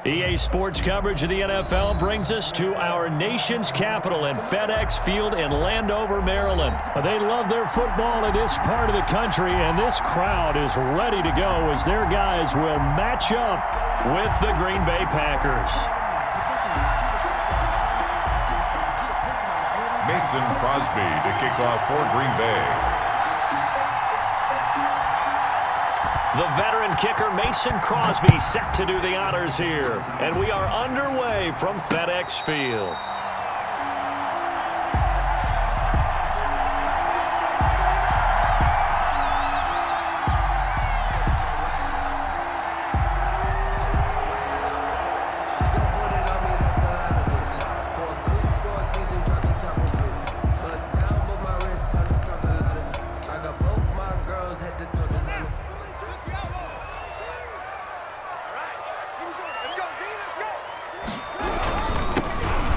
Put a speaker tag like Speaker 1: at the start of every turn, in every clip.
Speaker 1: EA Sports coverage of the NFL brings us to our nation's capital in FedEx Field in Landover, Maryland. They love their football in this part of the country, and this crowd is ready to go as their guys will match up with the Green Bay Packers.
Speaker 2: Mason Crosby to kick off for Green Bay.
Speaker 1: The veteran kicker Mason Crosby set to do the honors here. And we are underway from FedEx Field.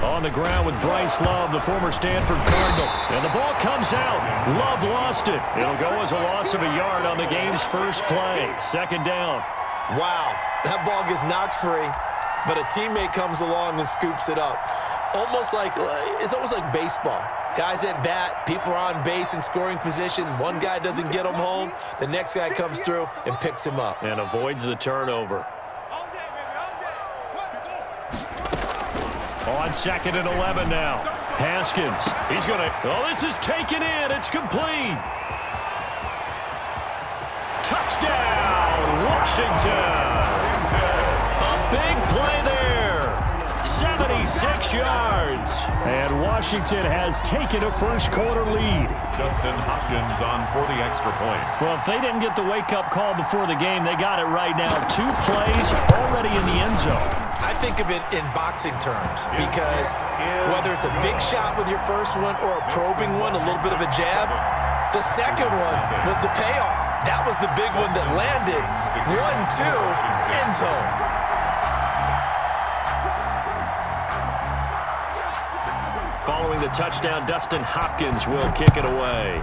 Speaker 1: On the ground with Bryce Love, the former Stanford Cardinal. And the ball comes out. Love lost it. It'll go as a loss of a yard on the game's first play. Second down.
Speaker 3: Wow, that ball gets knocked free, but a teammate comes along and scoops it up. It's almost like baseball. Guys at bat, people are on base in scoring position. One guy doesn't get him home. The next guy comes through and picks him up.
Speaker 1: And avoids the turnover. On 2nd and 11 now. Haskins. He's going to... Oh, this is taken in. It's complete. Touchdown, Washington. A big play there. 76 yards. And Washington has taken a first-quarter lead.
Speaker 2: Justin Hopkins on for the extra point.
Speaker 1: Well, if they didn't get the wake-up call before the game, they got it right now. 2 plays already in the end zone.
Speaker 3: I think of it in boxing terms because whether it's a big shot with your first one or a probing one, a little bit of a jab, the second one was the payoff. That was the big one that landed. 1-2, end zone.
Speaker 1: Following the touchdown, Dustin Hopkins will kick it away.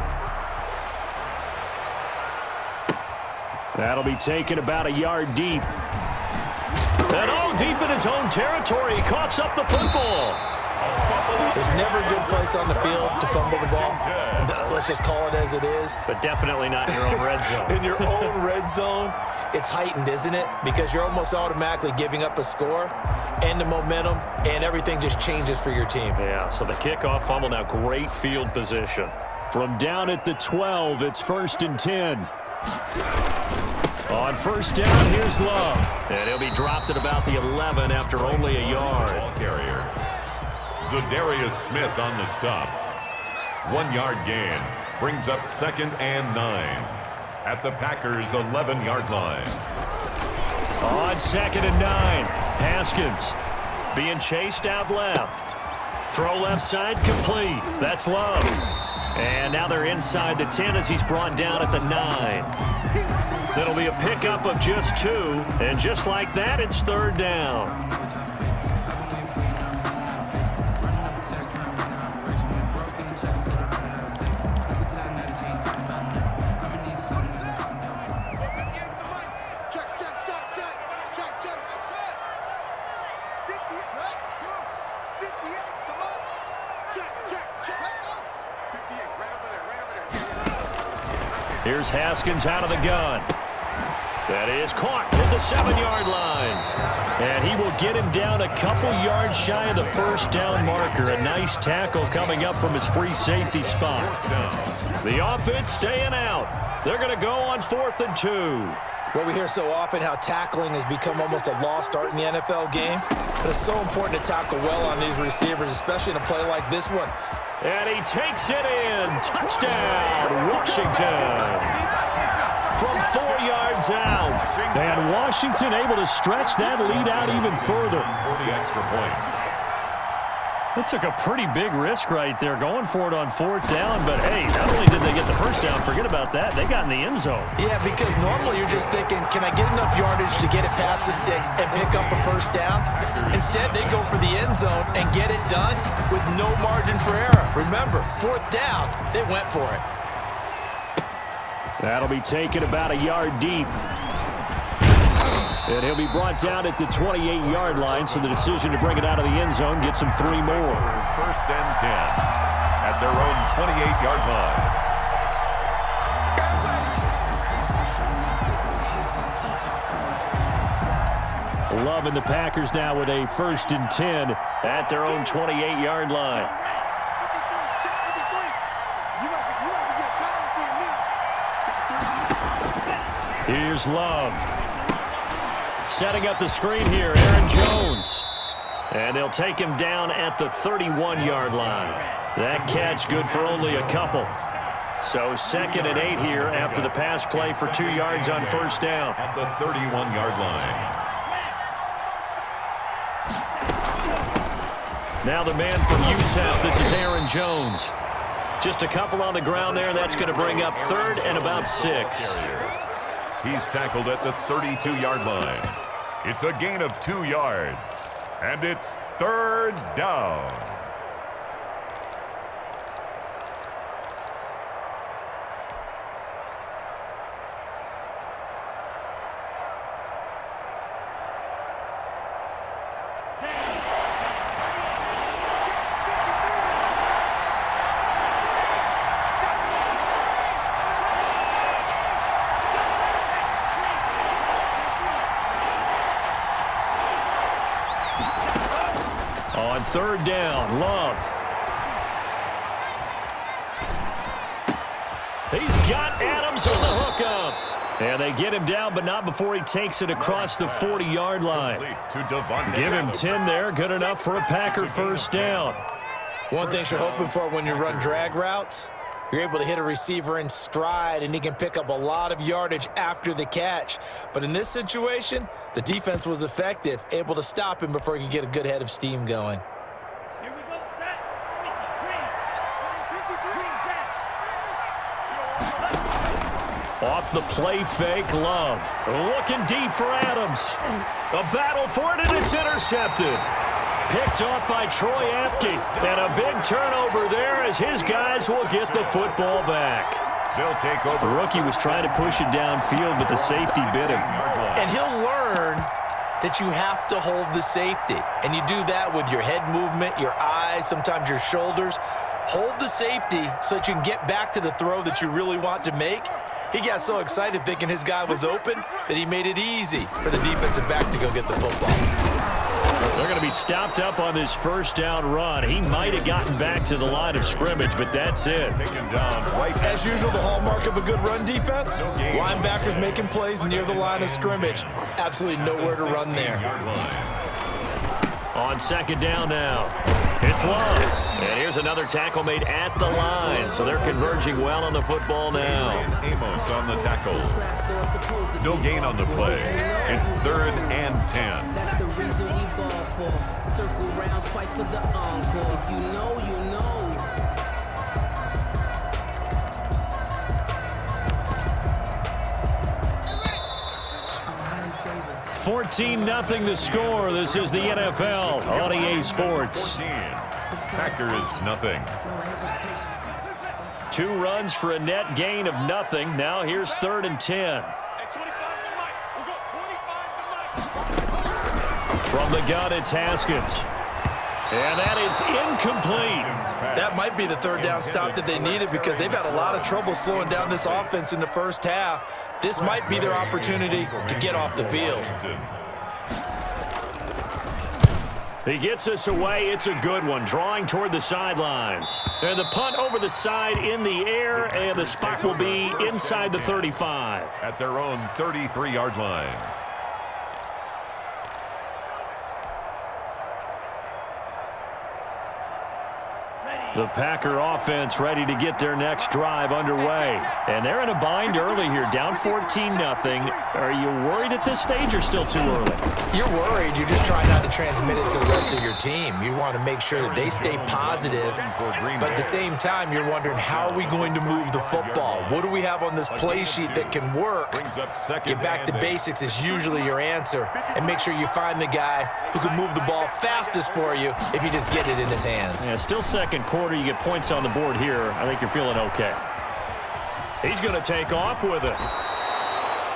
Speaker 1: That'll be taken about a yard deep. And deep in his own territory, he coughs up the football.
Speaker 3: There's never a good place on the field to fumble the ball. Let's just call it as it is.
Speaker 1: But definitely not in your own red zone.
Speaker 3: In your own red zone, it's heightened, isn't it? Because you're almost automatically giving up a score and the momentum, and everything just changes for your team.
Speaker 1: Yeah, so the kickoff fumble now, great field position. From down at the 12, it's 1st and 10. On first down, here's Love. And he'll be dropped at about the 11 after only a yard.
Speaker 2: Ball carrier. Za'Darius Smith on the stop. 1-yard gain. Brings up 2nd and 9. At the Packers' 11-yard line.
Speaker 1: On 2nd and 9. Haskins being chased out left. Throw left side complete. That's Love. And now they're inside the 10 as he's brought down at the 9. It'll be a pickup of just 2, and just like that, it's 3rd down. Here's Haskins out of the gun. That is caught at the 7-yard line. And he will get him down a couple yards shy of the first down marker. A nice tackle coming up from his free safety spot. The offense staying out. They're going to go on 4th and 2.
Speaker 3: Well, we hear so often how tackling has become almost a lost art in the NFL game. But it's so important to tackle well on these receivers, especially in a play like this one.
Speaker 1: And he takes it in. Touchdown, Washington. From 4 yards out. And Washington able to stretch that lead out even further.
Speaker 2: For the extra point.
Speaker 1: They took a pretty big risk right there going for it on 4th down. But, hey, not only did they get the first down, forget about that, they got in the end zone.
Speaker 3: Yeah, because normally you're just thinking, can I get enough yardage to get it past the sticks and pick up a first down? Instead, they go for the end zone and get it done with no margin for error. Remember, 4th down, they went for it.
Speaker 1: That'll be taken about a yard deep. And he'll be brought down at the 28-yard line, so the decision to bring it out of the end zone gets him 3 more.
Speaker 2: First and 10 at their own 28-yard line.
Speaker 1: Love and the Packers now with a 1st and 10 at their own 28-yard line. Here's Love. Setting up the screen here, Aaron Jones. And they'll take him down at the 31-yard line. That catch good for only a couple. So 2nd and 8 here after the pass play for 2 yards on 1st down.
Speaker 2: At the 31-yard line.
Speaker 1: Now the man from Utah, this is Aaron Jones. Just a couple on the ground there. That's going to bring up 3rd and about 6.
Speaker 2: He's tackled at the 32-yard line. It's a gain of 2 yards. And it's 3rd down.
Speaker 1: On 3rd down, Love. He's got Adams on the hookup. And they get him down, but not before he takes it across the 40-yard line. Give him 10 there. Good enough for a Packer 1st down.
Speaker 3: One thing you're hoping for when you run drag routes, you're able to hit a receiver in stride, and he can pick up a lot of yardage after the catch. But in this situation, the defense was effective, able to stop him before he could get a good head of steam going.
Speaker 4: Here we go, set. Green.
Speaker 1: Off the play fake, Love. Looking deep for Adams. A battle for it, and it's intercepted. Picked off by Troy Apke. And a big turnover there as his guys will get the football back.
Speaker 2: They'll take over.
Speaker 1: The rookie was trying to push it downfield, but the safety bit him.
Speaker 3: And he'll learn that you have to hold the safety. And you do that with your head movement, your eyes, sometimes your shoulders. Hold the safety so that you can get back to the throw that you really want to make. He got so excited thinking his guy was open that he made it easy for the defensive back to go get the football.
Speaker 1: They're going to be stopped up on this 1st down run. He might have gotten back to the line of scrimmage, but that's it.
Speaker 3: As usual, the hallmark of a good run defense, linebackers making plays near the line of scrimmage. Absolutely nowhere to run there.
Speaker 1: On 2nd down now, it's Love. And here's another tackle made at the line, so they're converging well on the football now.
Speaker 2: Amos on the tackle. No gain on the play. It's 3rd and 10.
Speaker 5: That's the reason we ball for. Circle round twice for the encore. If you know, you know.
Speaker 1: 14-0 the score. This is the NFL on EA Sports.
Speaker 2: 14. Packers nothing.
Speaker 1: 2 runs for a net gain of nothing. Now here's 3rd and 10. From the gun, it's Haskins. And that is incomplete.
Speaker 3: That might be the 3rd down stop that they needed because they've had a lot of trouble slowing down this offense in the 1st half. This might be their opportunity to get off the field.
Speaker 1: He gets us away. It's a good one. Drawing toward the sidelines. And the punt over the side in the air, and the spot will be inside the 35.
Speaker 2: At their own 33-yard line.
Speaker 1: The Packer offense ready to get their next drive underway. And they're in a bind early here, down 14-0. Are you worried at this stage or still too early?
Speaker 3: You're worried. You're just trying not to transmit it to the rest of your team. You want to make sure that they stay positive. But at the same time, you're wondering, how are we going to move the football? What do we have on this play sheet that can work? Get back to basics is usually your answer. And make sure you find the guy who can move the ball fastest for you if you just get it in his hands.
Speaker 1: Yeah, still 2nd quarter. You get points on the board here. I think you're feeling okay. He's going to take off with it.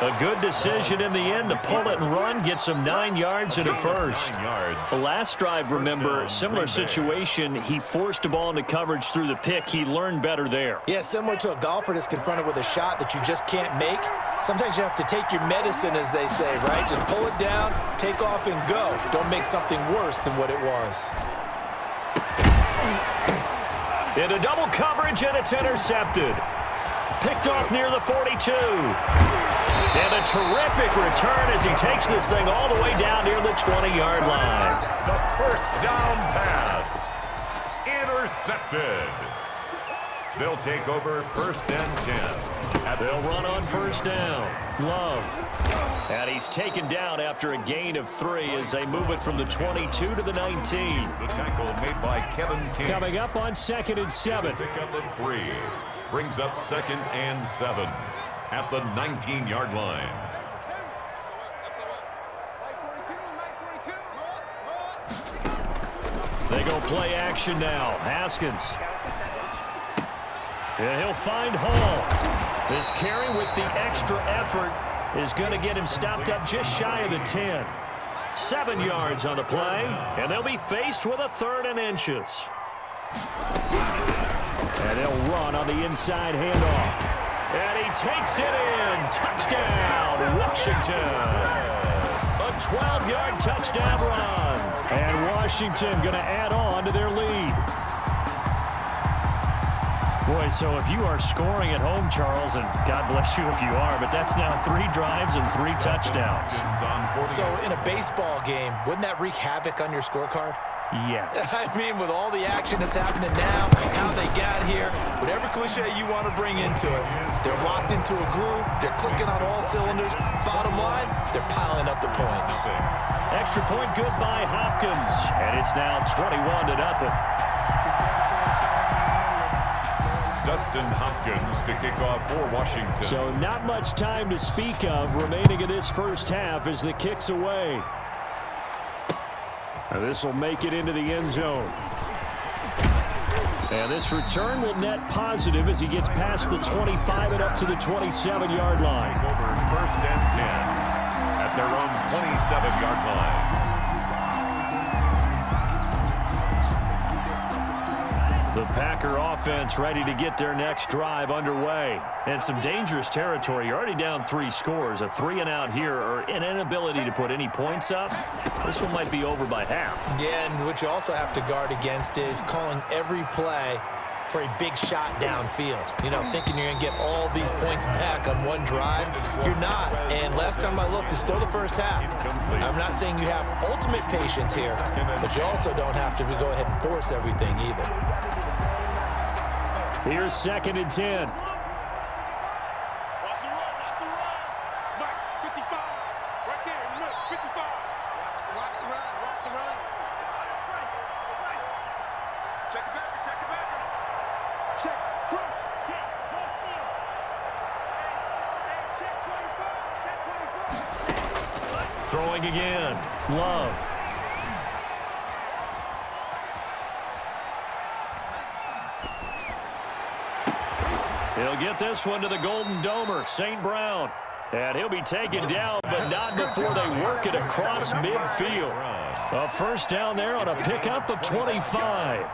Speaker 1: A good decision in the end to pull it and run, get some 9 yards and a first.
Speaker 2: 9 yards.
Speaker 1: The last drive, remember, similar situation. He forced a ball into coverage through the pick. He learned better there.
Speaker 3: Yeah, similar to a golfer that's confronted with a shot that you just can't make. Sometimes you have to take your medicine, as they say, right? Just pull it down, take off, and go. Don't make something worse than what it was.
Speaker 1: Into double coverage, and it's intercepted. Picked off near the 42. And a terrific return as he takes this thing all the way down near the 20-yard line.
Speaker 2: The first down pass. Intercepted. They'll take over first and 10.
Speaker 1: They'll run on first down. Love. And he's taken down after a gain of 3 as they move it from the 22 to the 19.
Speaker 2: The tackle made by Kevin King.
Speaker 1: Coming up on 2nd and 7.
Speaker 2: Pick up of 3. Brings up 2nd and 7 at the 19-yard line.
Speaker 1: They go play action now. Haskins. And he'll find Hall. This carry with the extra effort is going to get him stopped up just shy of the 10. 7 yards on the play, and they'll be faced with a 3rd and inches. And they'll run on the inside handoff. And he takes it in. Touchdown, Washington. A 12-yard touchdown run. And Washington going to add on to their lead. Boy, so if you are scoring at home, Charles, and God bless you if you are, but that's now 3 drives and 3 touchdowns.
Speaker 3: So in a baseball game, wouldn't that wreak havoc on your scorecard?
Speaker 1: Yes.
Speaker 3: I mean, with all the action that's happening now, how they got here, whatever cliche you want to bring into it, they're locked into a groove, they're clicking on all cylinders. Bottom line, they're piling up the points.
Speaker 1: Extra point good by Hopkins, and it's now 21-0.
Speaker 2: Dustin Hopkins to kick off for Washington.
Speaker 1: So not much time to speak of remaining in this first half as the kick's away. This will make it into the end zone. And this return will net positive as he gets past the 25 and up to the 27-yard line.
Speaker 2: Over first and 10 at their own 27-yard line.
Speaker 1: The Packer offense ready to get their next drive underway. And some dangerous territory. You're already down 3 scores. A 3-and-out here or an inability to put any points up. This one might be over by half. Yeah,
Speaker 3: and what you also have to guard against is calling every play for a big shot downfield. You know, thinking you're going to get all these points back on one drive. You're not. And last time I looked, it's still the first half. I'm not saying you have ultimate patience here, but you also don't have to go ahead and force everything either.
Speaker 1: Here's 2nd and 10.
Speaker 4: Watch the run, watch the run. Mike, 55. Right there in the middle, 55. Watch the run, watch the run. Check the backer, check the backer. Check, crunch, check, go steal. Hey, check 25, check 25.
Speaker 1: Throwing again. Love. He'll get this one to the Golden Domer, St. Brown. And he'll be taken down, but not before they work it across midfield. A first down there on a pickup of 25.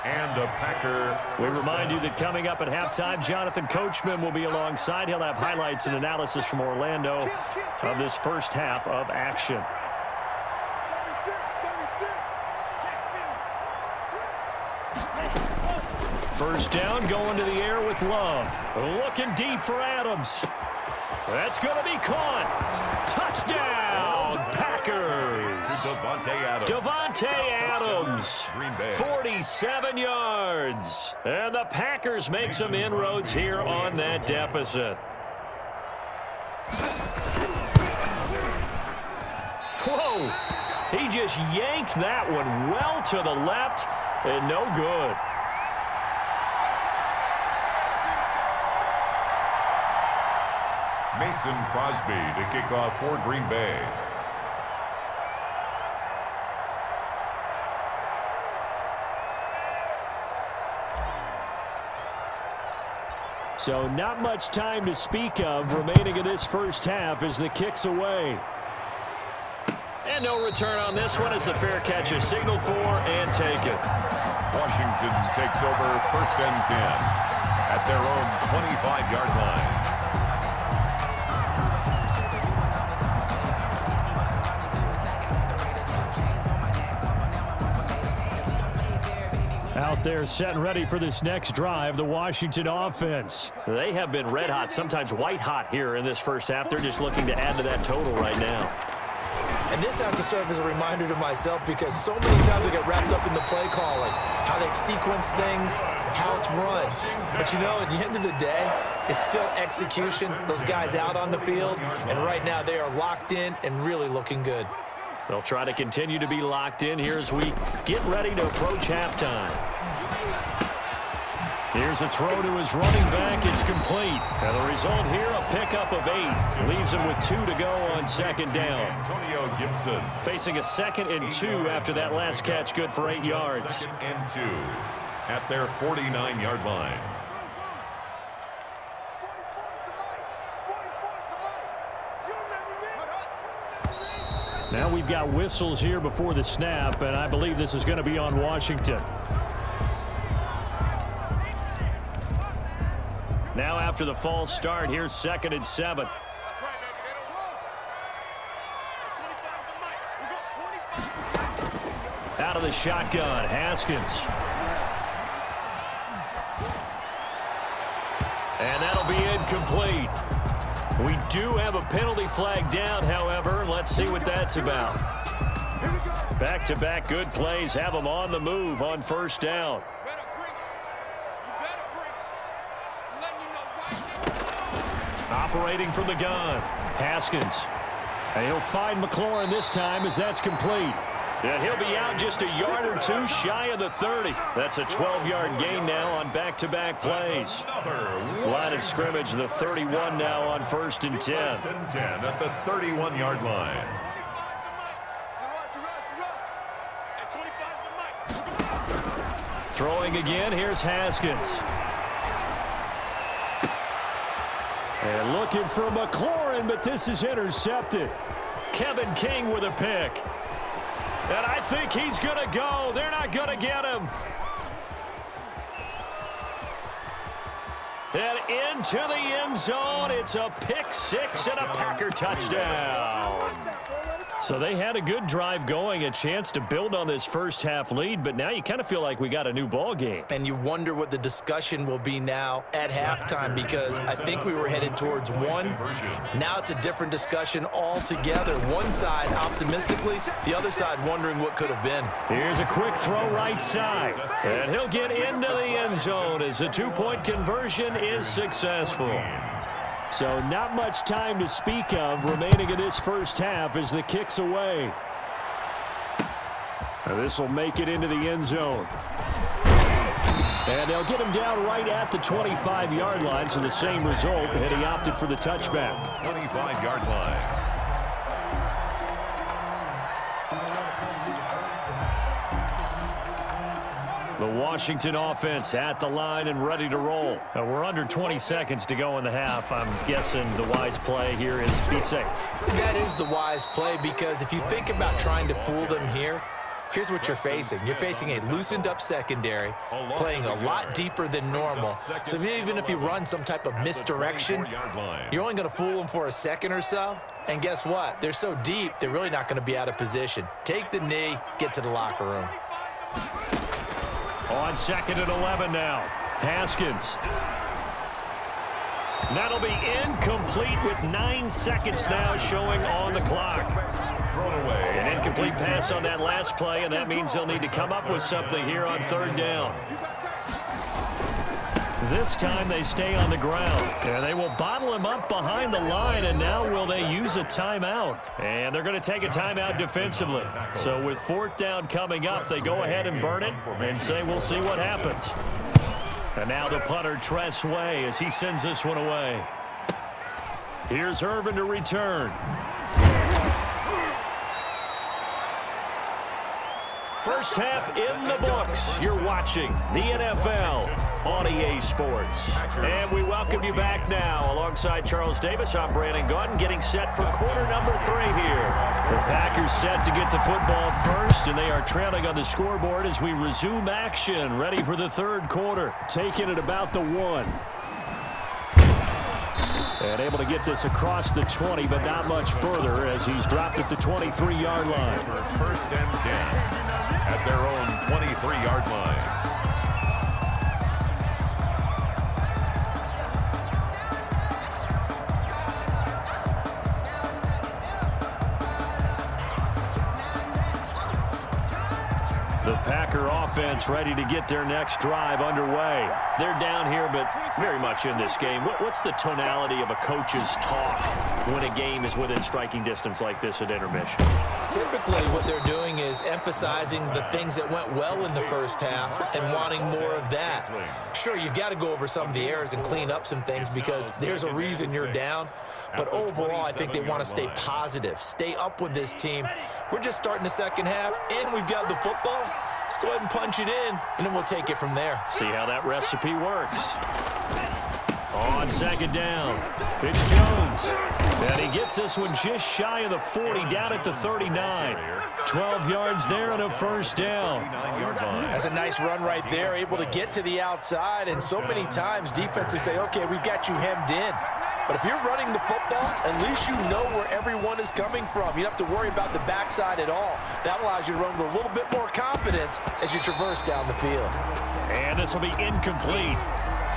Speaker 2: And a Packer.
Speaker 1: We remind you that coming up at halftime, Jonathan Coachman will be alongside. He'll have highlights and analysis from Orlando of this first half of action.
Speaker 4: 36.
Speaker 1: First down, going to the air with Love. Looking deep for Adams. That's going to be caught. Touchdown, Packers. Devontae Adams, 47 yards. And the Packers make some inroads here on that deficit. Whoa. He just yanked that one well to the left and no good.
Speaker 2: Mason Crosby to kick off for Green Bay.
Speaker 1: So not much time to speak of remaining in this first half as the kick's away. And no return on this one as the fair catch is signaled for and taken.
Speaker 2: Washington takes over 1st and 10 at their own 25-yard line.
Speaker 1: Out there set and ready for this next drive, the Washington offense. They have been red hot, sometimes white hot here in this first half. They're just looking to add to that total right now.
Speaker 3: And this has to serve as a reminder to myself because so many times I get wrapped up in the play calling, how they sequence things, how it's run. But you know, at the end of the day, it's still execution. Those guys out on the field, and right now they are locked in and really looking good.
Speaker 1: They'll try to continue to be locked in here as we get ready to approach halftime. Here's a throw to his running back. It's complete. And the result here, a pickup of 8. Leaves him with 2 to go on 2nd down.
Speaker 2: Antonio Gibson.
Speaker 1: Facing a 2nd and 2 after that last catch, good for 8 yards.
Speaker 2: 2nd and 2 at their 49-yard line.
Speaker 1: Now we've got whistles here before the snap, and I believe this is going to be on Washington. Now after the false start, here's 2nd and 7. Out of the shotgun, Haskins. And that'll be incomplete. We do have a penalty flag down, however. Let's see what that's about. Back-to-back good plays have them on the move on 1st down. Operating from the gun, Haskins. And he'll find McLaurin this time as that's complete. And he'll be out just a yard or 2 shy of the 30. That's a 12-yard gain now on back-to-back plays. Line of scrimmage, the 31 now on 1st and 10.
Speaker 2: 1st and 10 at the 31-yard line.
Speaker 1: Throwing again, here's Haskins. And looking for McLaurin, but this is intercepted. Kevin King with a pick. And I think he's going to go. They're not going to get him. And into the end zone. It's a pick 6 and a Packer touchdown. So they had a good drive going, a chance to build on this first half lead, but now you kind of feel like we got a new ball game.
Speaker 3: And you wonder what the discussion will be now at halftime because I think we were headed towards 1. Now it's a different discussion altogether. One side optimistically, the other side wondering what could have been.
Speaker 1: Here's a quick throw right side. And he'll get into the end zone as the 2-point conversion is successful. So not much time to speak of remaining in this first half as the kick's away. This will make it into the end zone. And they'll get him down right at the 25-yard line, so the same result, and he opted for the touchback.
Speaker 2: 25-yard line.
Speaker 1: The Washington offense at the line and ready to roll. We're under 20 seconds to go in the half. I'm guessing the wise play here is be safe.
Speaker 3: That is the wise play because if you think about trying to fool them here, here's what you're facing. You're facing a loosened up secondary, playing a lot deeper than normal. So even if you run some type of misdirection, you're only going to fool them for a second or so. And guess what? They're so deep, they're really not going to be out of position. Take the knee, get to the locker room.
Speaker 1: On 2nd and 11 now. Haskins. That'll be incomplete with 9 seconds now showing on the clock.
Speaker 2: Thrown away.
Speaker 1: An incomplete pass on that last play, and that means they'll need to come up with something here on 3rd down. This time they stay on the ground, and they will bottle him up behind the line, and now will they use a timeout? And they're going to take a timeout defensively. So with 4th down coming up, they go ahead and burn it and say we'll see what happens. And now the punter, Tress Way, as he sends this one away. Here's Irvin to return. First half in the books. You're watching the NFL. on EA Sports. And we welcome you back now. Alongside Charles Davis, I'm Brandon Gaudin, getting set for quarter number 3 here. The Packers set to get the football first, and they are trailing on the scoreboard as we resume action, ready for the third quarter. Taking it about the 1. And able to get this across the 20, but not much further as he's dropped at the 23-yard line.
Speaker 2: First and 10 at their own 23-yard line.
Speaker 1: The Packer offense ready to get their next drive underway. They're down here, but very much in this game. What's the tonality of a coach's talk when a game is within striking distance like this at intermission?
Speaker 3: Typically, what they're doing is emphasizing the things that went well in the first half and wanting more of that. Sure, you've got to go over some of the errors and clean up some things because there's a reason you're down. But overall, I think they want to stay positive, stay up with this team. We're just starting the second half, and we've got the football. Let's go ahead and punch it in, and then we'll take it from there.
Speaker 1: See how that recipe works. On second down, it's Jones. And he gets this one just shy of the 40, down at the 39. 12 yards there and a first down.
Speaker 3: That's a nice run right there, able to get to the outside. And so many times defenses say, okay, we've got you hemmed in. But if you're running the football, at least you know where everyone is coming from. You don't have to worry about the backside at all. That allows you to run with a little bit more confidence as you traverse down the field.
Speaker 1: And this will be incomplete.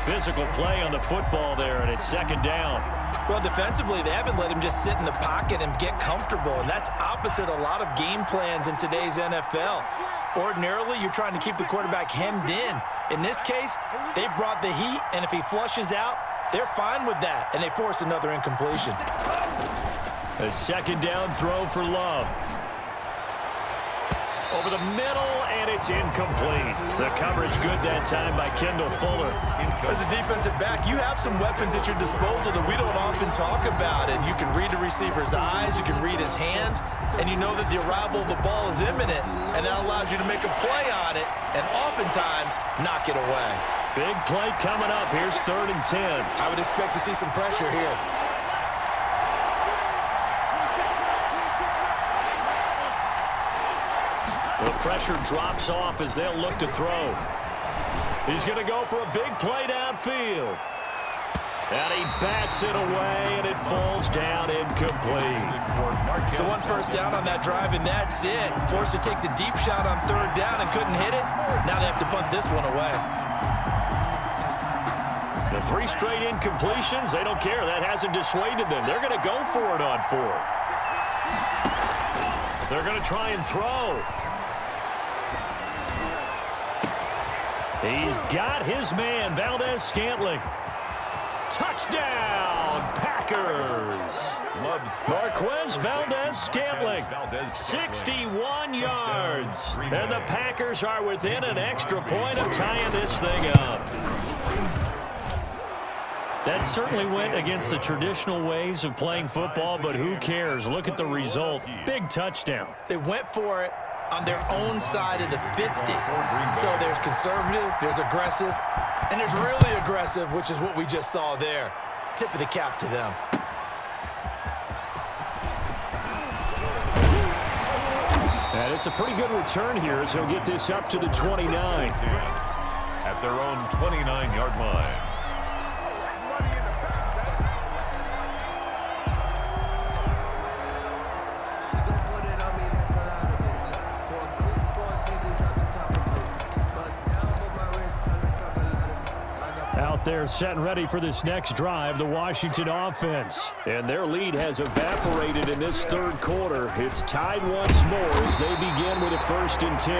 Speaker 1: Physical play on the football there, and it's second down.
Speaker 3: Well, defensively, they haven't let him just sit in the pocket and get comfortable, and that's opposite a lot of game plans in today's NFL. Ordinarily, you're trying to keep the quarterback hemmed in. In this case, they brought the heat, and if he flushes out, they're fine with that, and they force another incompletion.
Speaker 1: A second down throw for Love. Over the middle, and it's incomplete. The coverage good that time by Kendall Fuller.
Speaker 3: As a defensive back, you have some weapons at your disposal that we don't often talk about, and you can read the receiver's eyes, you can read his hands, and you know that the arrival of the ball is imminent, and that allows you to make a play on it, and oftentimes knock it away.
Speaker 1: Big play coming up. Here's 3rd and 10.
Speaker 3: I would expect to see some pressure here.
Speaker 1: The pressure drops off as they'll look to throw. He's going to go for a big play downfield. And he bats it away, and it falls down incomplete.
Speaker 3: So one first down on that drive, and that's it. Forced to take the deep shot on 3rd down and couldn't hit it. Now they have to punt this one away.
Speaker 1: The 3 straight incompletions, they don't care. That hasn't dissuaded them. They're going to go for it on 4th. They're going to try and throw. He's got his man, Valdez-Scantling. Touchdown, Packers. Marquez Valdez-Scantling, 61 yards. And the Packers are within an extra point of tying this thing up. That certainly went against the traditional ways of playing football, but who cares? Look at the result. Big touchdown.
Speaker 3: They went for it on their own side of the 50. So there's conservative, there's aggressive, and there's really aggressive, which is what we just saw there. Tip of the cap to them.
Speaker 1: And it's a pretty good return here as he'll get this up to the 29.
Speaker 2: At their own 29-yard line.
Speaker 1: They're set and ready for this next drive, the Washington offense. And their lead has evaporated in this third quarter. It's tied once more as they begin with a 1st and 10.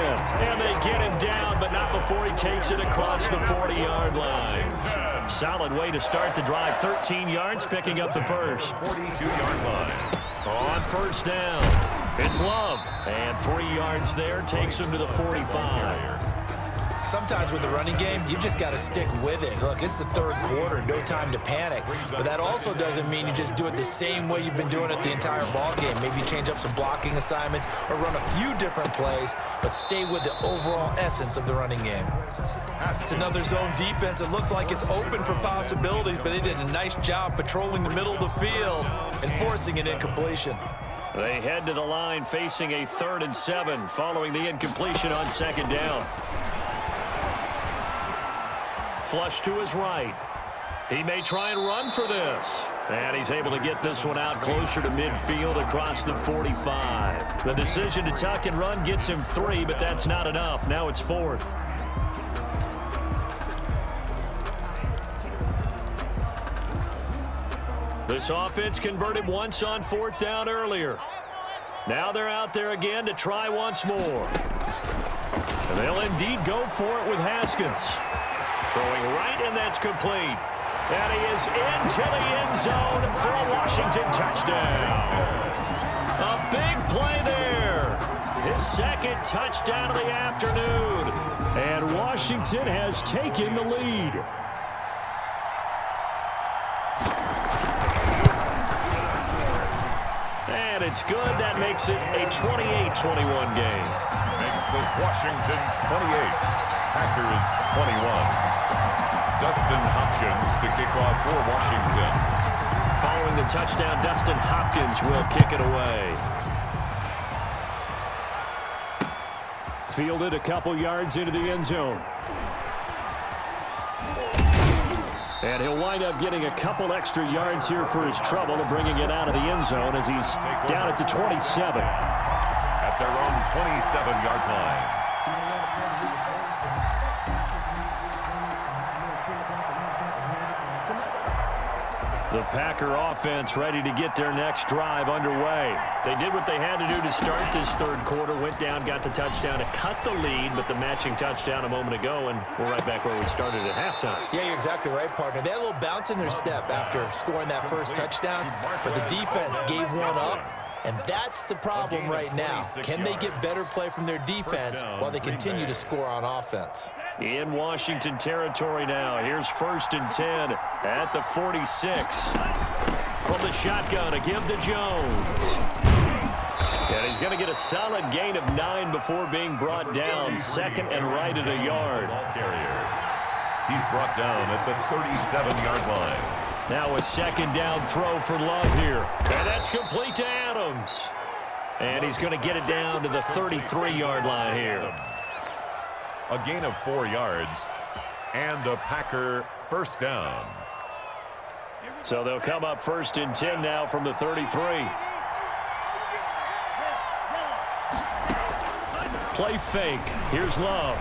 Speaker 1: And they get him down, but not before he takes it across the 40-yard line. Solid way to start the drive. 13 yards, picking up the first.
Speaker 2: 42-yard line.
Speaker 1: On 1st down, it's Love. And 3 yards there takes him to the 45.
Speaker 3: Sometimes with the running game, you've just got to stick with it. Look, it's the third quarter, no time to panic. But that also doesn't mean you just do it the same way you've been doing it the entire ball game. Maybe you change up some blocking assignments or run a few different plays, but stay with the overall essence of the running game. It's another zone defense. It looks like it's open for possibilities, but they did a nice job patrolling the middle of the field and forcing an incompletion.
Speaker 1: They head to the line facing a 3rd and 7 following the incompletion on 2nd down. Flush to his right. He may try and run for this. And he's able to get this one out closer to midfield across the 45. The decision to tuck and run gets him 3, but that's not enough. Now it's 4th. This offense converted once on 4th down earlier. Now they're out there again to try once more. And they'll indeed go for it with Haskins. Throwing right, and that's complete. And he is into the end zone for a Washington touchdown. A big play there. His 2nd touchdown of the afternoon. And Washington has taken the lead. And it's good. That makes it a 28-21 game.
Speaker 2: Makes this Washington 28. Packers 21. Dustin Hopkins to kick off for Washington.
Speaker 1: Following the touchdown, Dustin Hopkins will kick it away. Fielded a couple yards into the end zone. And he'll wind up getting a couple extra yards here for his trouble of bringing it out of the end zone as he's down at the 27.
Speaker 2: At their own 27-yard line.
Speaker 1: The Packer offense ready to get their next drive underway. They did what they had to do to start this 3rd quarter, went down, got the touchdown to cut the lead, but the matching touchdown a moment ago, and we're right back where we started at halftime.
Speaker 3: Yeah, you're exactly right, partner. They had a little bounce in their step after scoring that first touchdown, but the defense gave one up, and that's the problem right now. Can they get better play from their defense while they continue to score on offense?
Speaker 1: In Washington territory now. Here's 1st and 10 at the 46. From the shotgun, a give to Jones. And he's going to get a solid gain of 9 before being brought down. 2nd and right at a yard.
Speaker 2: He's brought down at the 37-yard line.
Speaker 1: Now a 2nd down throw for Love here. And that's complete to Adams. And he's going to get it down to the 33-yard line here.
Speaker 2: A gain of 4 yards and a Packer 1st down.
Speaker 1: So they'll come up 1st and 10 now from the 33. Play fake. Here's Love.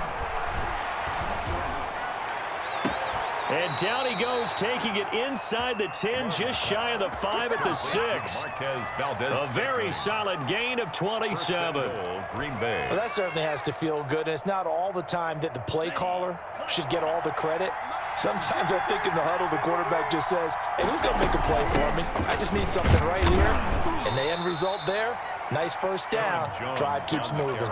Speaker 1: And down he goes, taking it inside the 10, just shy of the 5 at the 6. A very solid gain of 27.
Speaker 2: Green Bay.
Speaker 3: Well, that certainly has to feel good, and it's not all the time that the play caller should get all the credit. Sometimes I think in the huddle, the quarterback just says, hey, who's going to make a play for me? I just need something right here. And the end result there, nice 1st down. Drive keeps moving.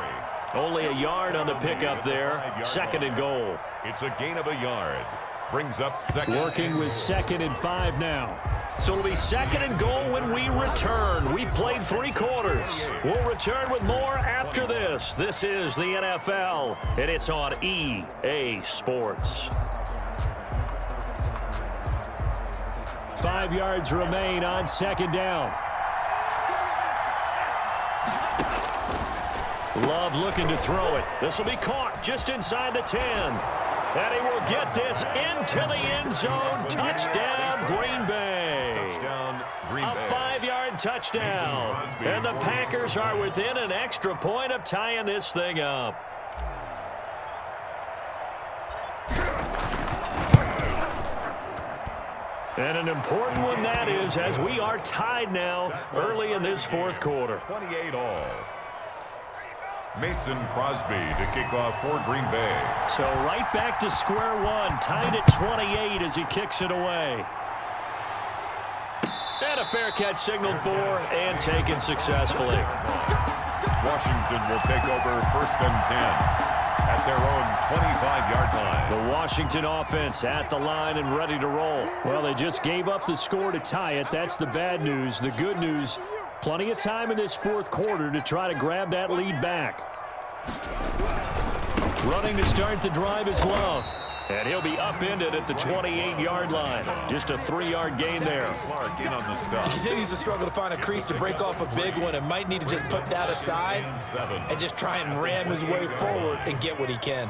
Speaker 1: Only a yard on the pickup there. 2nd and goal.
Speaker 2: It's a gain of a yard. Brings up 2nd.
Speaker 1: Working with 2nd and 5 now. So it'll be 2nd and goal when we return. We've played 3 quarters. We'll return with more after this. This is the NFL, and it's on EA Sports. 5 yards remain on 2nd down. Love looking to throw it. This will be caught just inside the 10. And he will get this into the end zone. Touchdown, Green Bay. A 5-yard touchdown. And the Packers are within an extra point of tying this thing up. And an important one that is, as we are tied now early in this 4th quarter.
Speaker 2: 28 all. Mason Crosby to kick off for Green Bay.
Speaker 1: So right back to square one, tied at 28 as he kicks it away. And a fair catch signaled for and taken successfully.
Speaker 2: Washington will take over 1st and 10. at their own 25-yard line.
Speaker 1: The Washington offense at the line and ready to roll. Well, they just gave up the score to tie it. That's the bad news. The good news, plenty of time in this fourth quarter to try to grab that lead back. Running to start the drive is Love. And he'll be upended at the 28-yard line. Just a 3-yard gain there.
Speaker 2: Clark in on the stop.
Speaker 3: He continues to struggle to find a crease to break off a big one and might need to just put that aside and just try and ram his way forward and get what he can.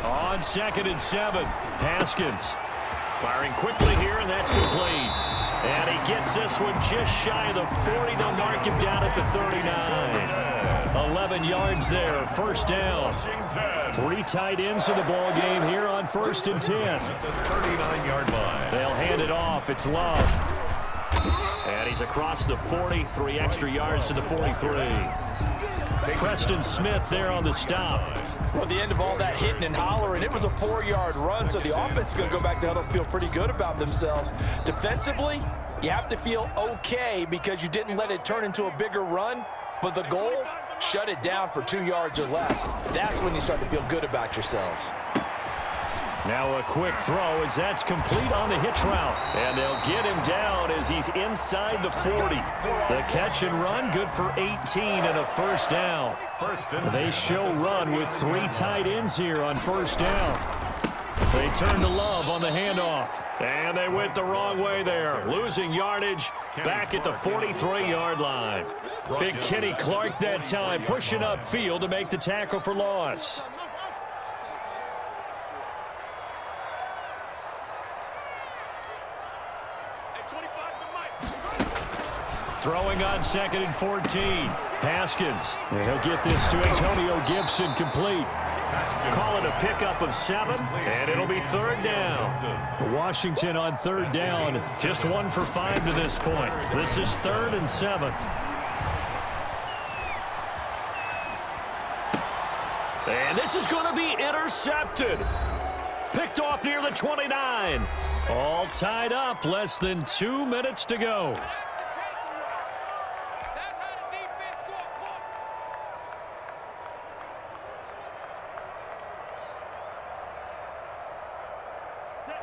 Speaker 1: On 2nd and 7, Haskins firing quickly here, and that's complete. And he gets this one just shy of the 40. They'll mark him down at the 39. 11 yards there, first down. 3 tight ends in the ball game here on 1st and 10.
Speaker 2: At the 39-yard line.
Speaker 1: They'll hand it off. It's Love. And he's across the 40, 3 extra yards to the 43. Preston Smith there on the stop.
Speaker 3: Well, at the end of all that hitting and hollering, it was a 4-yard run, so the offense is going to go back to huddle and feel pretty good about themselves. Defensively, you have to feel okay because you didn't let it turn into a bigger run, but the goal, shut it down for 2 yards or less. That's when you start to feel good about yourselves.
Speaker 1: Now a quick throw as that's complete on the hitch route. And they'll get him down as he's inside the 40. The catch and run good for 18 and a first down. They show run with 3 tight ends here on first down. They turn to Love on the handoff. And they went the wrong way there. Losing yardage back at the 43-yard line. Big Kenny Clark that time pushing upfield to make the tackle for loss. Throwing on 2nd and 14. Haskins. And he'll get this to Antonio Gibson complete. Call it a pickup of 7, and it'll be 3rd down. Washington on 3rd down. Just 1 for 5 to this point. This is 3rd and 7. And this is going to be intercepted. Picked off near the 29. All tied up. Less than 2 minutes to go.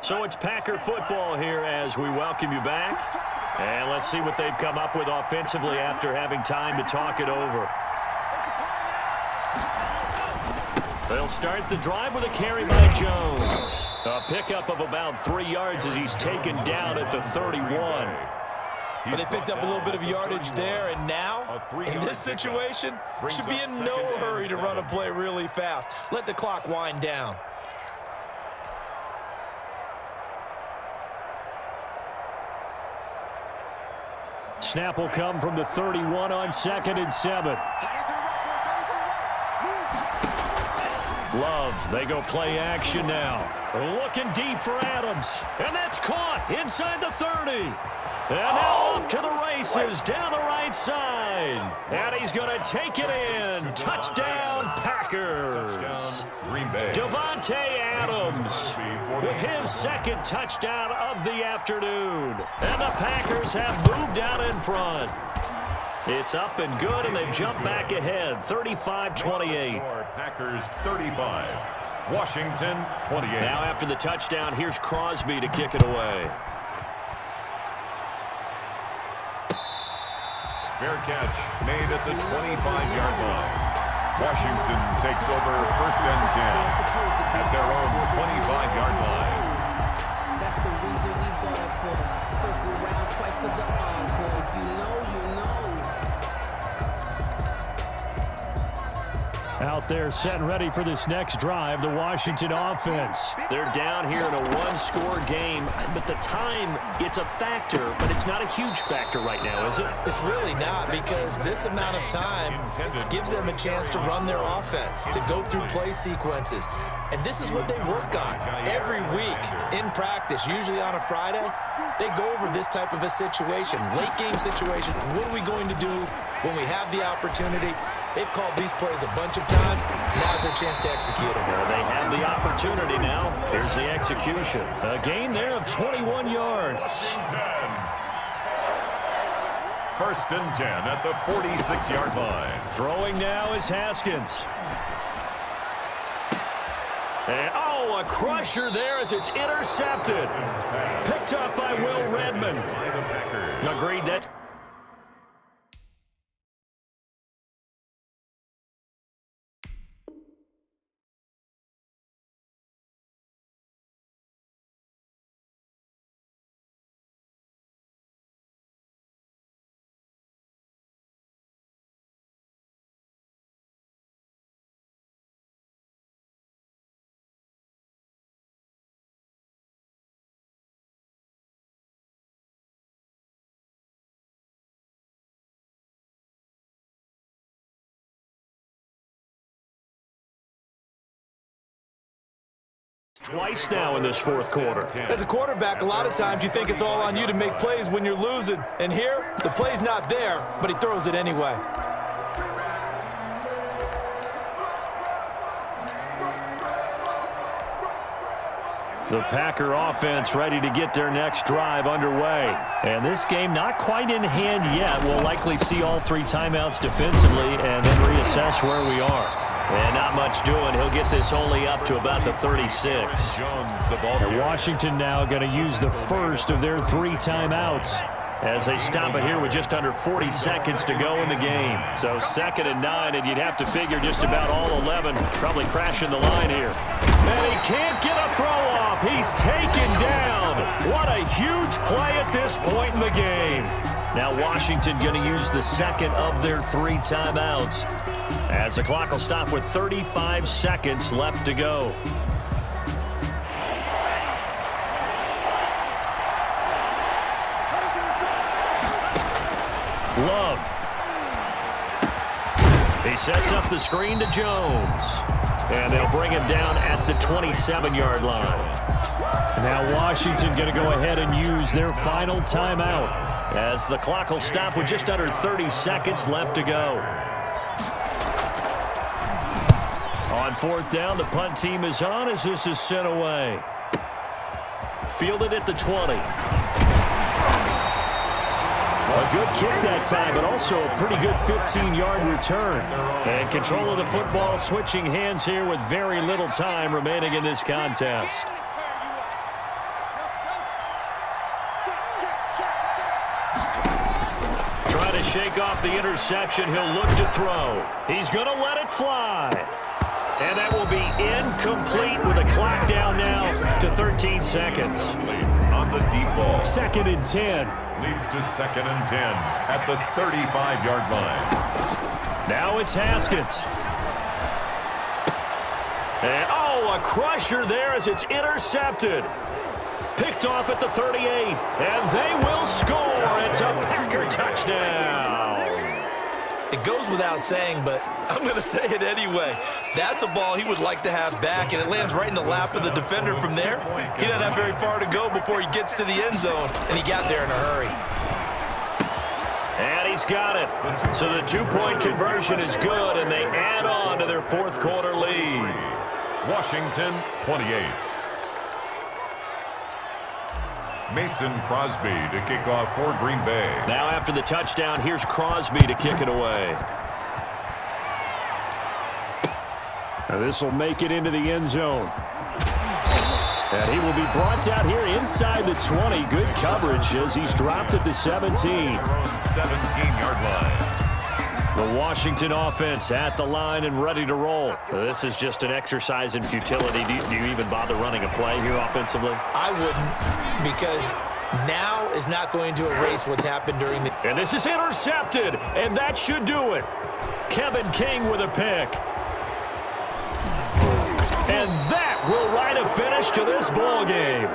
Speaker 1: So it's Packer football here as we welcome you back. And let's see what they've come up with offensively after having time to talk it over. They'll start the drive with a carry by Jones. A pickup of about 3 yards as he's taken down at the 31.
Speaker 3: But they picked up a little bit of yardage there, and now, in this situation, should be in no hurry to run a play really fast. Let the clock wind down.
Speaker 1: Snap will come from the 31 on 2nd and 7. Love, they go play action now. Looking deep for Adams. And that's caught inside the 30. And now off to the races down the right side. And he's going to take it in. Touchdown, Packers.
Speaker 2: Green Bay.
Speaker 1: Davante Adams with his 2nd touchdown of the afternoon. And the Packers have moved out in front. It's up and good, and they've jumped back ahead, 35-28.
Speaker 2: Packers 35, Washington 28.
Speaker 1: Now after the touchdown, here's Crosby to kick it away.
Speaker 2: Fair catch made at the 25-yard line. Washington takes over 1st and 10 at their own 25-yard line.
Speaker 5: That's the reason we ball for. Circle round twice for the encore. If you know, you know.
Speaker 1: Out there set and ready for this next drive, the Washington offense. They're down here in a 1-score game, but the time, it's a factor, but it's not a huge factor right now, is it?
Speaker 3: It's really not, because this amount of time gives them a chance to run their offense, to go through play sequences. And this is what they work on every week in practice, usually on a Friday. They go over this type of a situation, late game situation. What are we going to do when we have the opportunity? They've called these plays a bunch of times. Now's their chance to execute them.
Speaker 1: Well, they have the opportunity now. Here's the execution. A gain there of 21 yards.
Speaker 2: First and 10 at the 46-yard line.
Speaker 1: Throwing now is Haskins. And, a crusher there as it's intercepted. Picked up by Will Redmond. Agreed, that's... Twice now in this fourth quarter.
Speaker 3: As a quarterback, a lot of times you think it's all on you to make plays when you're losing. And here, the play's not there, but he throws it anyway.
Speaker 1: The Packer offense ready to get their next drive underway. And this game not quite in hand yet. We'll likely see all three timeouts defensively and then reassess where we are. And not much doing. He'll get this only up to about the 36.
Speaker 2: Jones,
Speaker 1: Washington now going to use the first of their three timeouts as they stop it here with just under 40 seconds to go in the game. So 2nd and 9, and you'd have to figure just about all 11 probably crashing the line here. And he can't get a throw off. He's taken down. What a huge play at this point in the game. Now Washington going to use the second of their three timeouts as the clock will stop with 35 seconds left to go. Love. He sets up the screen to Jones. And they'll bring him down at the 27-yard line. Now Washington going to go ahead and use their final timeout as the clock will stop with just under 30 seconds left to go. On 4th down, the punt team is on as this is sent away. Fielded at the 20. A good kick that time, but also a pretty good 15-yard return. And control of the football switching hands here with very little time remaining in this contest. Trying to shake off the interception. He'll look to throw. He's going to let it fly. And that will be incomplete with a clock down now to 13 seconds.
Speaker 2: On the deep ball.
Speaker 1: 2nd and 10.
Speaker 2: Leads to 2nd and 10 at the 35-yard line.
Speaker 1: Now it's Haskins. And, a crusher there as it's intercepted. Picked off at the 38. And they will score. It's a Packer touchdown.
Speaker 3: It goes without saying, but I'm going to say it anyway. That's a ball he would like to have back, and it lands right in the lap of the defender from there. He doesn't have very far to go before he gets to the end zone, and he got there in a hurry.
Speaker 1: And he's got it. So the 2-point conversion is good, and they add on to their fourth quarter lead.
Speaker 2: Washington, 28. Mason Crosby to kick off for Green Bay.
Speaker 1: Now after the touchdown, here's Crosby to kick it away. This will make it into the end zone. And he will be brought down here inside the 20. Good coverage as he's dropped at the 17.
Speaker 2: 17-yard line.
Speaker 1: The Washington offense at the line and ready to roll. This is just an exercise in futility. Do you even bother running a play here offensively?
Speaker 3: I wouldn't, because now is not going to erase what's happened during the...
Speaker 1: And this is intercepted, and that should do it. Kevin King with a pick. And that will write a finish to this ball game.